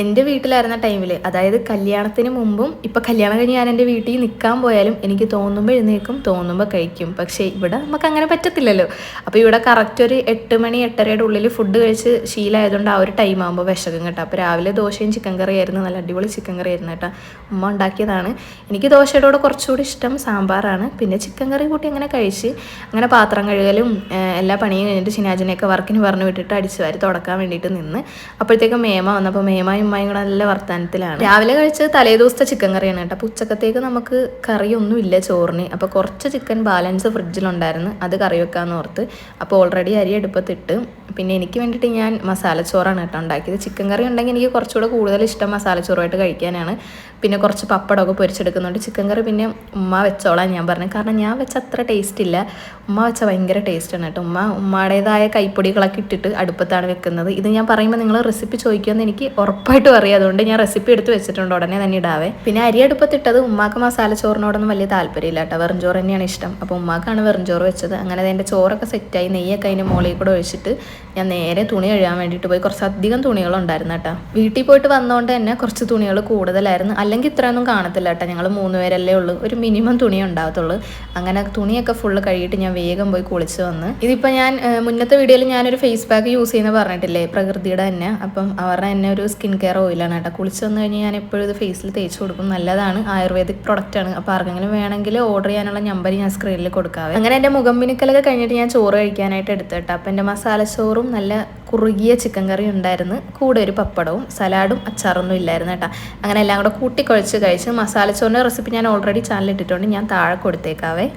എൻ്റെ വീട്ടിലായിരുന്ന ടൈമിൽ, അതായത് കല്യാണത്തിന് മുമ്പും ഇപ്പം കല്യാണം കഴിഞ്ഞ് ഞാൻ എൻ്റെ വീട്ടിൽ നിൽക്കാൻ പോയാലും എനിക്ക് തോന്നുമ്പോൾ എഴുന്നേൽക്കും, തോന്നുമ്പോൾ കഴിക്കും. പക്ഷേ ഇവിടെ നമുക്ക് അങ്ങനെ പറ്റത്തില്ലല്ലോ. അപ്പോൾ ഇവിടെ കറക്റ്റ് ഒരു 8 മണി 8:30യുടെ ഉള്ളിൽ ഫുഡ് കഴിച്ച് ശീലമായതുകൊണ്ട് ആ ഒരു ടൈം ആകുമ്പോൾ വിശക്കും കേട്ടോ. അപ്പോൾ രാവിലെ ദോശയും ചിക്കൻ കറിയായിരുന്നു, നല്ല അടിപൊളി ചിക്കൻ കറിയായിരുന്നു കേട്ടോ. ഉമ്മ ഉണ്ടാക്കിയതാണ്. എനിക്ക് ദോശയുടെ കൂടെ കുറച്ചുകൂടി ഇഷ്ടം സാമ്പാറാണ്. പിന്നെ ചിക്കൻ കറി കൂട്ടി അങ്ങനെ കഴിച്ച് അങ്ങനെ പാത്രം കഴുകലും എല്ലാ പണിയും കഴിഞ്ഞിട്ട് ഷിനാജിനെയൊക്കെ വർക്കിന് പറഞ്ഞു വിട്ടിട്ട് അടിച്ചു വാരി തുടക്കാൻ വേണ്ടിയിട്ട് നിന്ന്. അപ്പോഴത്തേക്കും മേമ വന്നപ്പോൾ മേമയും ഉമ്മയും കൂടെ നല്ല വർത്താനത്തിലാണ്. രാവിലെ കഴിച്ചത് തലേദിവസത്തെ ചിക്കൻ കറിയാണ് കേട്ടോ. അപ്പോൾ ഉച്ചക്കത്തേക്ക് നമുക്ക് കറിയൊന്നും ഇല്ല ചോറിന്. അപ്പോൾ കുറച്ച് ചിക്കൻ ബാലൻസ് ഫ്രിഡ്ജിലുണ്ടായിരുന്നു, അത് കറി വെക്കാമെന്ന് ഓർത്ത്. അപ്പോൾ ഓൾറെഡി അരി അടുപ്പത്തിട്ട്. പിന്നെ എനിക്ക് വേണ്ടിയിട്ട് ഞാൻ മസാലച്ചോറാണ് കേട്ടോ ഉണ്ടാക്കിയത്. ചിക്കൻ കറി ഉണ്ടെങ്കിൽ എനിക്ക് കുറച്ചുകൂടെ കൂടുതൽ ഇഷ്ടം മസാലച്ചോറുമായിട്ട് കഴിക്കാനാണ്. പിന്നെ കുറച്ച് പപ്പടമൊക്കെ പൊരിച്ചെടുക്കുന്നുണ്ട്. ചിക്കൻ കറി പിന്നെ ഉമ്മ വെച്ചോളാൻ ഞാൻ പറഞ്ഞു, കാരണം ഞാൻ വെച്ച അത്ര ടേസ്റ്റ് ഇല്ല, ഉമ്മ വെച്ച ഭയങ്കര ടേസ്റ്റാണ് കേട്ടോ. ഉമ്മയുടേതായ കൈപ്പൊടികളൊക്കെ ഇട്ടിട്ട് അടുപ്പത്താണ് വെക്കുന്നത്. ഇത് ഞാൻ പറയുമ്പോൾ നിങ്ങൾ റെസിപ്പി ചോദിക്കുമെന്ന് എനിക്ക് ഉറപ്പായിട്ടും അറിയാം, അതുകൊണ്ട് ഞാൻ റെസിപ്പി എടുത്ത് വെച്ചിട്ടുണ്ട്, ഉടനെ തന്നെ ഇടാവേ. പിന്നെ അരി അടുപ്പത്തിട്ടത് ഉമ്മാക്ക് മസാല ചോറിനോടൊന്നും വലിയ താല്പര്യമില്ല കേട്ടോ, വെറും ചോറ് തന്നെയാണ് ഇഷ്ടം. അപ്പോൾ ഉമ്മാക്കാണ് വെറും ചോറ് വെച്ചത്. അങ്ങനെ എൻ്റെ ചോറൊക്കെ സെറ്റായി, നെയ്യൊക്കെ അതിൻ്റെ മുകളിൽ കൂടെ ഒഴിച്ചിട്ട് ഞാൻ നേരെ തുണി കഴുകാൻ വേണ്ടിയിട്ട് പോയി. കുറച്ചധികം തുണികളുണ്ടായിരുന്നു കേട്ടോ. വീട്ടിൽ പോയിട്ട് വന്നതുകൊണ്ട് തന്നെ കുറച്ച് തുണികൾ കൂടുതലായിരുന്നു, അല്ലെങ്കിൽ ഇത്രയൊന്നും കാണത്തില്ല കേട്ടോ. ഞങ്ങൾ 3 പേരല്ലേ ഉള്ളൂ, ഒരു മിനിമം തുണി ഉണ്ടാകത്തുള്ളൂ. അങ്ങനെ തുണിയൊക്കെ ഫുള്ള് കഴുകിയിട്ട് ഞാൻ വേഗം പോയി കുളിച്ച് വന്ന്. ഇതിപ്പോൾ ഞാൻ മുന്നത്തെ വീഡിയോയിൽ ഞാനൊരു ഫേസ് പാക്ക് യൂസ് ചെയ്യുന്ന പറഞ്ഞിട്ടില്ലേ, പ്രകൃതിയുടെ തന്നെ. അപ്പം അവരുടെ തന്നെ ഒരു സ്കിൻ കെയർ ഓയിലാണ് കേട്ടോ. കുളിച്ച് വന്നു കഴിഞ്ഞാൽ ഞാൻ എപ്പോഴും ഇത് ഫേസിൽ തേച്ച് കൊടുക്കും, നല്ലതാണ്, ആയുർവേദിക് പ്രൊഡക്റ്റാണ്. അപ്പോൾ ആർക്കെങ്കിലും വേണമെങ്കിൽ ഓർഡർ ചെയ്യാനുള്ള നമ്പർ ഞാൻ സ്ക്രീനിൽ കൊടുക്കാവേ. അങ്ങനെ എൻ്റെ മുഖം മിനുക്കലൊക്കെ കഴിഞ്ഞിട്ട് ഞാൻ ചോറ് കഴിക്കാനായിട്ട് എടുത്തു കേട്ടോ. അപ്പം എൻ്റെ മസാല ചോറും നല്ല കുറുകിയ ചിക്കൻ കറി ഉണ്ടായിരുന്നു, കൂടെ ഒരു പപ്പടവും സലാഡും അച്ചാറൊന്നും ഇല്ലായിരുന്നു കേട്ടോ. അങ്ങനെ എല്ലാം കൂടെ കൂട്ടിക്കുഴച്ച് കഴിച്ച്. മസാലച്ചോറിൻ്റെ റെസിപ്പി ഞാൻ ഓൾറെഡി ചാനലിൽ ഇട്ടിട്ടുണ്ട്, ഞാൻ താഴെ കൊടുത്തേക്കാവേ.